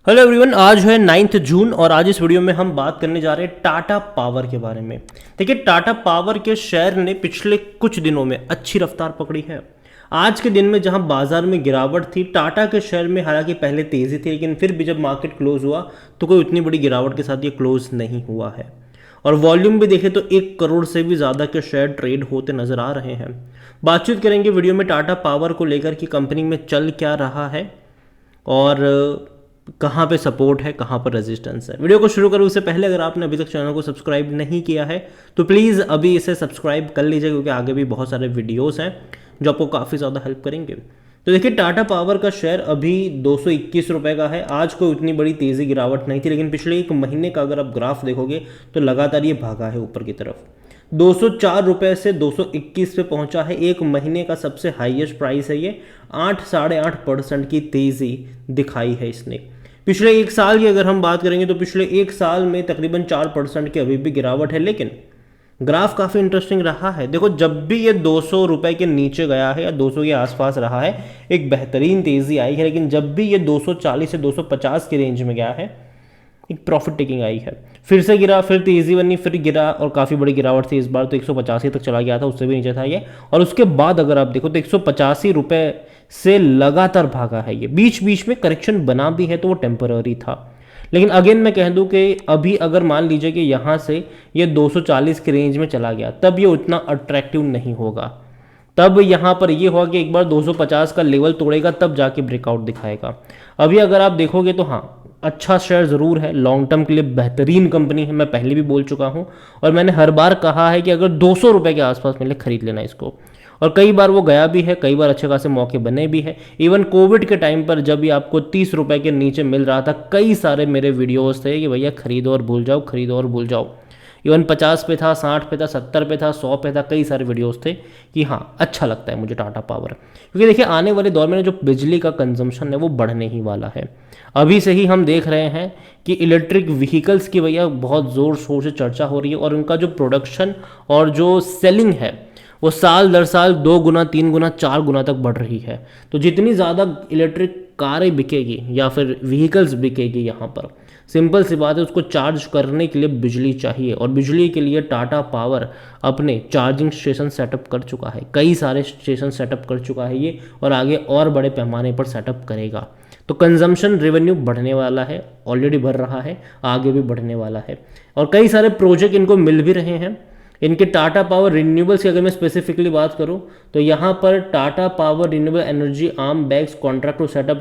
Hello everyone, आज है 9 जून और आज इस वीडियो में हम बात करने जा रहे हैं टाटा पावर के बारे में। देखिए, टाटा पावर के शेयर ने पिछले कुछ दिनों में अच्छी रफ्तार पकड़ी है। आज के दिन में जहां बाजार में गिरावट थी, टाटा के शेयर में हालांकि पहले तेजी थी, लेकिन फिर भी जब मार्केट क्लोज हुआ तो कोई उतनी बड़ी गिरावट के साथ ये क्लोज नहीं हुआ है। और वॉल्यूम भी देखें तो 1 करोड़ से भी ज़्यादा के शेयर ट्रेड होते नजर आ रहे हैं। बातचीत करेंगे वीडियो में टाटा पावर को लेकर कि कंपनी में चल क्या रहा है और कहाँ पे सपोर्ट है, कहाँ पर रेजिस्टेंस है। वीडियो को शुरू करूँ उससे पहले अगर आपने अभी तक चैनल को सब्सक्राइब नहीं किया है तो प्लीज़ अभी इसे सब्सक्राइब कर लीजिए, क्योंकि आगे भी बहुत सारे वीडियोस हैं जो आपको काफ़ी ज़्यादा हेल्प करेंगे। तो देखिए, टाटा पावर का शेयर अभी 221 रुपये का है। आज कोई उतनी बड़ी तेज़ी गिरावट नहीं थी, लेकिन पिछले एक महीने का अगर आप ग्राफ देखोगे तो लगातार ये भागा है ऊपर की तरफ। 204 रुपये से 221 पे पहुंचा है। एक महीने का सबसे हाईएस्ट प्राइस है ये। 8-8.5% की तेज़ी दिखाई है इसने। पिछले एक साल की अगर हम बात करेंगे तो पिछले एक साल में तकरीबन 4% की अभी भी गिरावट है, लेकिन ग्राफ काफ़ी इंटरेस्टिंग रहा है। देखो, जब भी ये 200 रुपये के नीचे गया है या 200 के आसपास रहा है, एक बेहतरीन तेज़ी आई है, लेकिन जब भी ये 240 से 250 के रेंज में गया है, एक प्रॉफिट टेकिंग आई है। फिर से गिरा, फिर तेज़ी बनी, फिर गिरा और काफ़ी बड़ी गिरावट थी। इस बार तो 185 तक चला गया था, उससे भी नीचे था ये। और उसके बाद अगर आप देखो तो 185 रुपये से लगातार भागा है ये। बीच बीच में करेक्शन बना भी है तो वो टेम्पररी था, लेकिन अगेन मैं कह दूं कि अभी अगर मान लीजिए कि यहाँ से ये 240 के रेंज में चला गया, तब ये उतना अट्रैक्टिव नहीं होगा। तब यहाँ पर ये होगा कि एक बार 250 का लेवल तोड़ेगा, तब जाके ब्रेकआउट दिखाएगा। अभी अगर आप देखोगे तो हाँ, अच्छा शेयर ज़रूर है, लॉन्ग टर्म के लिए बेहतरीन कंपनी है। मैं पहले भी बोल चुका हूँ और मैंने हर बार कहा है कि अगर 200 रुपये के आसपास मिले खरीद लेना इसको। और कई बार वो गया भी है, कई बार अच्छे खासे मौके बने भी हैं। इवन कोविड के टाइम पर जब भी आपको 30 रुपये के नीचे मिल रहा था, कई सारे मेरे वीडियोस थे कि भैया खरीदो और भूल जाओ, खरीदो और भूल जाओ। इवन 50 पे था, 60 पे था, 70 पे था, 100 पे था। कई सारे वीडियोस थे कि हाँ, अच्छा लगता है मुझे टाटा पावर, क्योंकि देखिए आने वाले दौर में जो बिजली का कंजम्पशन है वो बढ़ने ही वाला है। अभी से ही हम देख रहे हैं कि इलेक्ट्रिक व्हीकल्स की भैया बहुत ज़ोर शोर से चर्चा हो रही है, और उनका जो प्रोडक्शन और जो सेलिंग है वो साल दर साल 2 गुना, 3 गुना, 4 गुना तक बढ़ रही है। तो जितनी ज़्यादा इलेक्ट्रिक कारें बिकेगी या फिर व्हीकल्स बिकेगी, यहाँ पर सिंपल सी बात है, उसको चार्ज करने के लिए बिजली चाहिए। और बिजली के लिए टाटा पावर अपने चार्जिंग स्टेशन सेटअप कर चुका है, कई सारे स्टेशन सेटअप कर चुका है ये, और आगे और बड़े पैमाने पर सेटअप करेगा। तो कंजम्पशन रेवेन्यू बढ़ने वाला है, ऑलरेडी बढ़ रहा है, आगे भी बढ़ने वाला है। और कई सारे प्रोजेक्ट इनको मिल भी रहे हैं। इनके टाटा पावर रिन्यूएबल्स की अगर मैं स्पेसिफिकली बात करूं तो यहाँ पर Tata power renewable energy arm bags contract to set up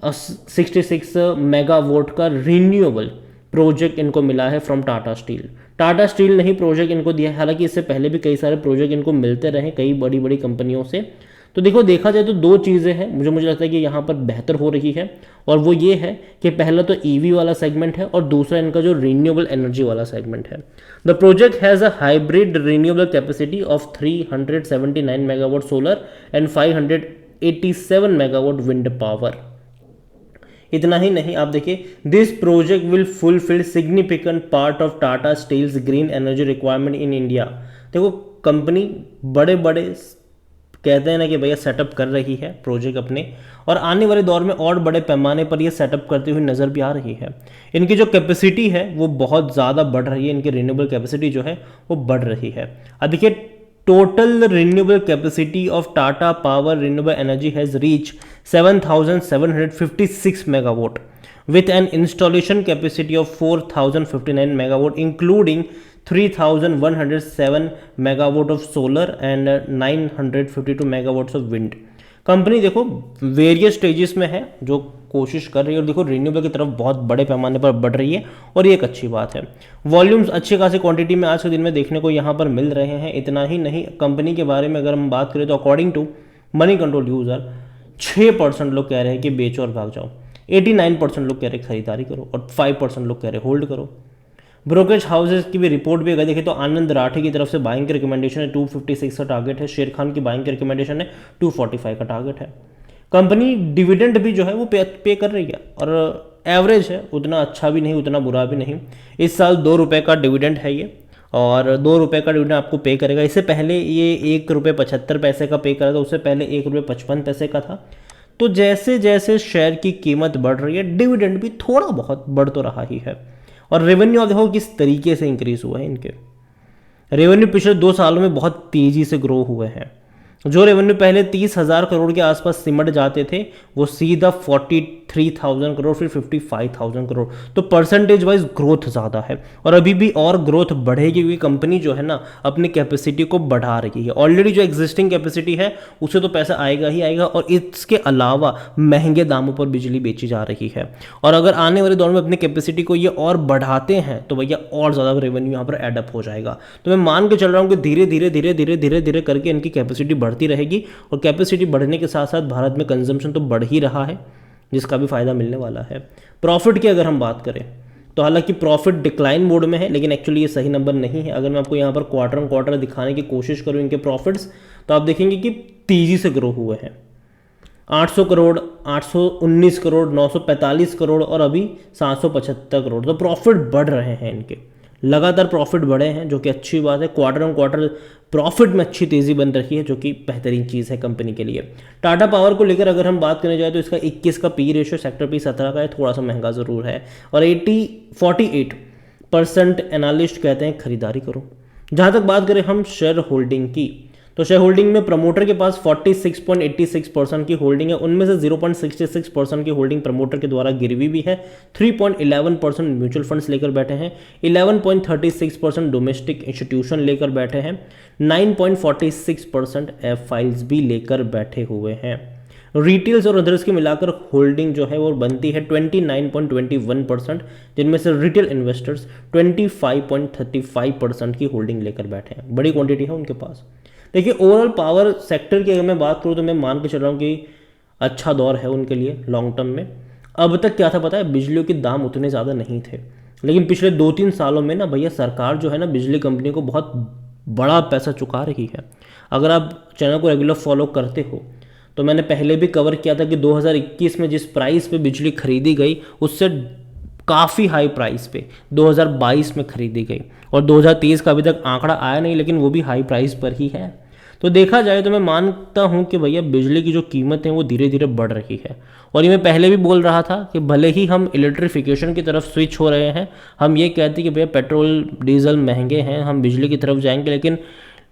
966 megawatt का रिन्यूएबल प्रोजेक्ट इनको मिला है from Tata steel. Tata steel ने ही प्रोजेक्ट इनको दिया है, हालांकि इससे पहले भी कई सारे प्रोजेक्ट इनको मिलते रहे कई बड़ी बड़ी कंपनियों से। तो देखो, देखा जाए तो 2 चीज़ें हैं मुझे लगता है कि यहाँ पर बेहतर हो रही है, और वो ये है कि पहला तो ईवी वाला सेगमेंट है और दूसरा इनका जो रिन्यूएबल एनर्जी वाला सेगमेंट है। The project has a hybrid renewable capacity of 379 megawatt solar and 587 megawatt wind power. इतना ही नहीं, आप देखिए, this project will fulfil significant part of Tata steel's green energy requirement in India. देखो, कंपनी बड़े बड़े कहते हैं ना कि भैया सेटअप कर रही है प्रोजेक्ट अपने, और आने वाले दौर में और बड़े पैमाने पर ये सेटअप करती हुई नज़र भी आ रही है। इनकी जो कैपेसिटी है वो बहुत ज़्यादा बढ़ रही है, इनकी रिन्यूएबल कैपेसिटी जो है वो बढ़ रही है। अब देखिए, total renewable capacity of Tata power renewable energy has reach 7,756 megawatt with an installation capacity of 4,059 megawatt, including 3,107 megawatt of solar and 952 megawatts of wind। Company देखो वेरियस स्टेजेस में है, जो कोशिश कर रही है, और देखो रिन्यूएबल की तरफ बहुत बड़े पैमाने पर बढ़ रही है, और ये एक अच्छी बात है। वॉल्यूम्स अच्छे खासी क्वांटिटी में आज के दिन में देखने को यहाँ पर मिल रहे हैं। इतना ही नहीं, कंपनी के बारे में अगर हम बात करें तो according to Moneycontrol user 6% लोग कह रहे हैं कि बेचो और भाग जाओ, 89% लोग कह रहे खरीदारी करो, और 5% लोग कह रहे होल्ड करो। ब्रोकरेज हाउसेज की भी रिपोर्ट भी अगर देखें तो आनंद राठे की तरफ से बाइंग की रिकमेंडेशन है 256 का टारगेट है, शेर खान की बाइंग की रिकमेंडेशन है 245 का टारगेट है। कंपनी डिविडेंड भी जो है वो पे कर रही है, और एवरेज है, उतना अच्छा भी नहीं उतना बुरा भी नहीं। इस साल 2 रुपये का डिविडेंड है ये, और 2 रुपये का डिविडेंड आपको पे करेगा। इससे पहले ये 1 रुपये 75 पैसे का पे करा था, उससे पहले 1 रुपये 55 पैसे का था। तो जैसे जैसे शेयर की कीमत बढ़ रही है, डिविडेंड भी थोड़ा बहुत बढ़ तो रहा ही है। और रेवेन्यू देखो किस तरीके से इंक्रीज हुआ है इनके। रेवेन्यू पिछले 2 सालों में बहुत तेजी से ग्रो हुए हैं। जो रेवेन्यू पहले 30,000 करोड़ के आसपास सिमट जाते थे, वो सीधा 43,000 करोड़, फिर 55,000 करोड़। तो परसेंटेज वाइज ग्रोथ ज़्यादा है और अभी भी और ग्रोथ बढ़ेगी, क्योंकि कंपनी जो है ना अपनी कैपेसिटी को बढ़ा रही है। ऑलरेडी जो एग्जिस्टिंग कैपेसिटी है उससे तो पैसा आएगा ही आएगा, और इसके अलावा महंगे दामों पर बिजली बेची जा रही है। और अगर आने वाले दौर में अपनी कैपेसिटी को ये और बढ़ाते हैं तो भैया और ज़्यादा रेवेन्यू यहाँ पर एडअप हो जाएगा। तो मैं मान के चल रहा हूँ कि धीरे धीरे धीरे धीरे धीरे धीरे करके इनकी कैपेसिटी बढ़ती रहेगी, और कैपेसिटी बढ़ने के साथ साथ भारत में कंजम्पशन तो बढ़ ही रहा है, जिसका भी फायदा मिलने वाला है। प्रॉफिट की अगर हम बात करें तो हालांकि प्रॉफिट डिक्लाइन मोड में है, लेकिन एक्चुअली ये सही नंबर नहीं है। अगर मैं आपको यहाँ पर क्वार्टर ऑन क्वार्टर दिखाने की कोशिश करूँ इनके प्रॉफिट्स, तो आप देखेंगे कि तेजी से ग्रो हुए हैं। 800 करोड़, 819 करोड़, 945 करोड़ और अभी 775 करोड़। तो प्रॉफिट बढ़ रहे हैं इनके, लगातार प्रॉफिट बढ़े हैं, जो कि अच्छी बात है। क्वार्टर ऑन क्वार्टर प्रॉफिट में अच्छी तेज़ी बन रही है, जो कि बेहतरीन चीज़ है कंपनी के लिए। टाटा पावर को लेकर अगर हम बात करने जाए तो इसका 21 का पी रेशियो, सेक्टर पी 17 का है, थोड़ा सा महंगा ज़रूर है। और 48% एनालिस्ट कहते हैं खरीदारी करो। जहाँ तक बात करें हम शेयर होल्डिंग की, तो शेयर होल्डिंग में प्रमोटर के पास 46.86% की होल्डिंग है। उनमें से 0.66% की होल्डिंग प्रमोटर के द्वारा गिरवी भी है। 3.11% म्यूचुअल फंड्स लेकर बैठे हैं। 11.36% डोमेस्टिक इंस्टीट्यूशन लेकर बैठे हैं। 9.46% एफ फाइल्स भी लेकर बैठे हुए हैं। रिटेल्स और अदर्स के मिलाकर होल्डिंग जो है वो बनती है 29.21%, जिनमें से रिटेल इन्वेस्टर्स 25.35% की होल्डिंग लेकर बैठे हैं। बड़ी क्वांटिटी है उनके पास। देखिए ओवरऑल पावर सेक्टर की अगर मैं बात करूँ तो मैं मान के चल रहा हूँ कि अच्छा दौर है उनके लिए लॉन्ग टर्म में। अब तक क्या था पता है, बिजलियों के दाम उतने ज़्यादा नहीं थे, लेकिन पिछले 2-3 सालों में ना भैया सरकार जो है ना बिजली कंपनी को बहुत बड़ा पैसा चुका रही है। अगर आप चैनल को रेगुलर फॉलो करते हो तो मैंने पहले भी कवर किया था कि 2021 में जिस प्राइस पे बिजली खरीदी गई उससे काफ़ी हाई प्राइस पे 2022 में खरीदी गई, और 2023 का अभी तक आंकड़ा आया नहीं, लेकिन वो भी हाई प्राइस पर ही है। तो देखा जाए तो मैं मानता हूँ कि भैया बिजली की जो कीमत है वो धीरे धीरे बढ़ रही है। और ये मैं पहले भी बोल रहा था कि भले ही हम इलेक्ट्रिफिकेशन की तरफ स्विच हो रहे हैं, हम ये कहते हैं कि भैया पेट्रोल डीजल महंगे हैं, हम बिजली की तरफ जाएंगे, लेकिन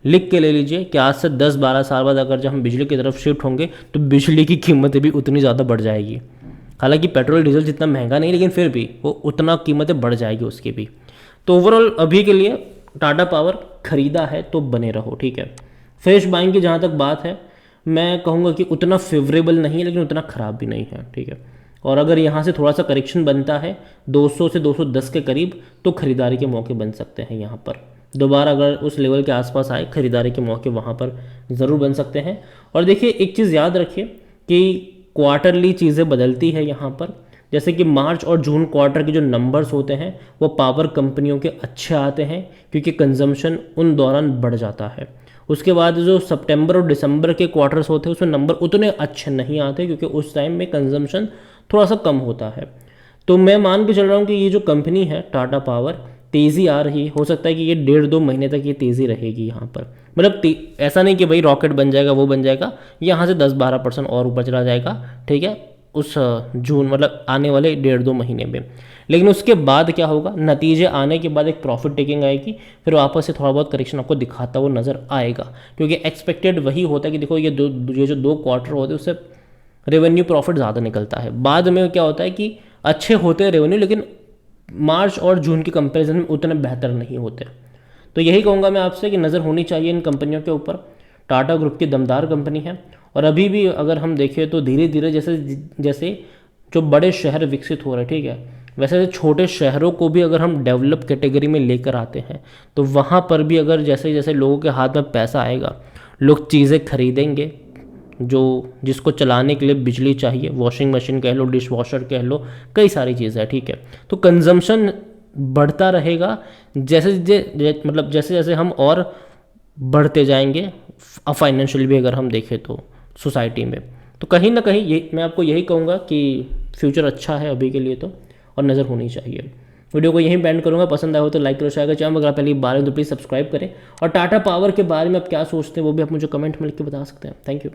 लिख के ले लीजिए कि आज से 10-12 साल बाद अगर जब हम बिजली की तरफ शिफ्ट होंगे तो बिजली की कीमतें भी उतनी ज़्यादा बढ़ जाएगी। हालांकि पेट्रोल डीजल जितना महंगा नहीं, लेकिन फिर भी वो उतना कीमतें बढ़ जाएगी उसकी भी। तो ओवरऑल अभी के लिए टाटा पावर खरीदा है तो बने रहो, ठीक है। फ्रेश बाइंग की जहाँ तक बात है, मैं कहूँगा कि उतना फेवरेबल नहीं है, लेकिन उतना ख़राब भी नहीं है, ठीक है। और अगर यहाँ से थोड़ा सा करेक्शन बनता है 200 से 210 के करीब, तो ख़रीदारी के मौके बन सकते हैं। यहाँ पर दोबारा अगर उस लेवल के आसपास आए, खरीदारी के मौके वहाँ पर ज़रूर बन सकते हैं। और देखिए एक चीज़ याद रखिए कि क्वार्टरली चीज़ें बदलती है यहाँ पर। जैसे कि मार्च और जून क्वार्टर के जो नंबर्स होते हैं वो पावर कंपनियों के अच्छे आते हैं, क्योंकि कंजम्पशन उन दौरान बढ़ जाता है। उसके बाद जो सितंबर और दिसंबर के क्वार्टर्स होते हैं उसमें नंबर उतने अच्छे नहीं आते, क्योंकि उस टाइम में कंजम्पशन थोड़ा सा कम होता है। तो मैं मान के चल रहा हूँ कि ये जो कंपनी है टाटा पावर, तेज़ी आ रही है। हो सकता है कि ये 1.5-2 महीने तक ये तेज़ी रहेगी यहाँ पर। मतलब ऐसा नहीं कि भाई रॉकेट बन जाएगा वो बन जाएगा, यहाँ से 10-12% और ऊपर चला जाएगा, ठीक है, उस जून मतलब आने वाले 1.5-2 महीने में। लेकिन उसके बाद क्या होगा, नतीजे आने के बाद एक प्रॉफिट टेकिंग आएगी, फिर वापस से थोड़ा बहुत करेक्शन आपको दिखाता हुआ नज़र आएगा। क्योंकि एक्सपेक्टेड वही होता है कि देखो ये जो 2 क्वार्टर होते हैं उससे रेवेन्यू प्रॉफिट ज़्यादा निकलता है। बाद में क्या होता है कि अच्छे होते हैं रेवेन्यू, लेकिन मार्च और जून की कंपैरिजन में उतने बेहतर नहीं होते। तो यही कहूँगा मैं आपसे कि नज़र होनी चाहिए इन कंपनियों के ऊपर। टाटा ग्रुप की दमदार कंपनी है, और अभी भी अगर हम देखें तो धीरे धीरे जैसे जैसे जो बड़े शहर विकसित हो रहे हैं, ठीक है, वैसे छोटे शहरों को भी अगर हम डेवलप कैटेगरी में लेकर आते हैं तो वहाँ पर भी अगर जैसे जैसे लोगों के हाथ में पैसा आएगा, लोग चीज़ें खरीदेंगे जो जिसको चलाने के लिए बिजली चाहिए, वॉशिंग मशीन कह लो, डिश वॉशर कह लो, कई सारी चीज़ें हैं, ठीक है। तो कंजम्पशन बढ़ता रहेगा मतलब जैसे जैसे हम और बढ़ते जाएंगे फाइनेंशियल भी अगर हम देखें तो सोसाइटी में। तो कहीं ना कहीं ये मैं आपको यही कहूँगा कि फ्यूचर अच्छा है अभी के लिए तो, और नज़र होनी चाहिए। वीडियो को यहीं बैंड करूँगा, पसंद आया हो तो लाइक करो, शेयर करो, चैनल अगर आप पहली बार हैं तो प्लीज़ सब्सक्राइब करें। और टाटा पावर के बारे में आप क्या सोचते हैं वो भी आप मुझे कमेंट में लिख के बता सकते हैं। Thank you.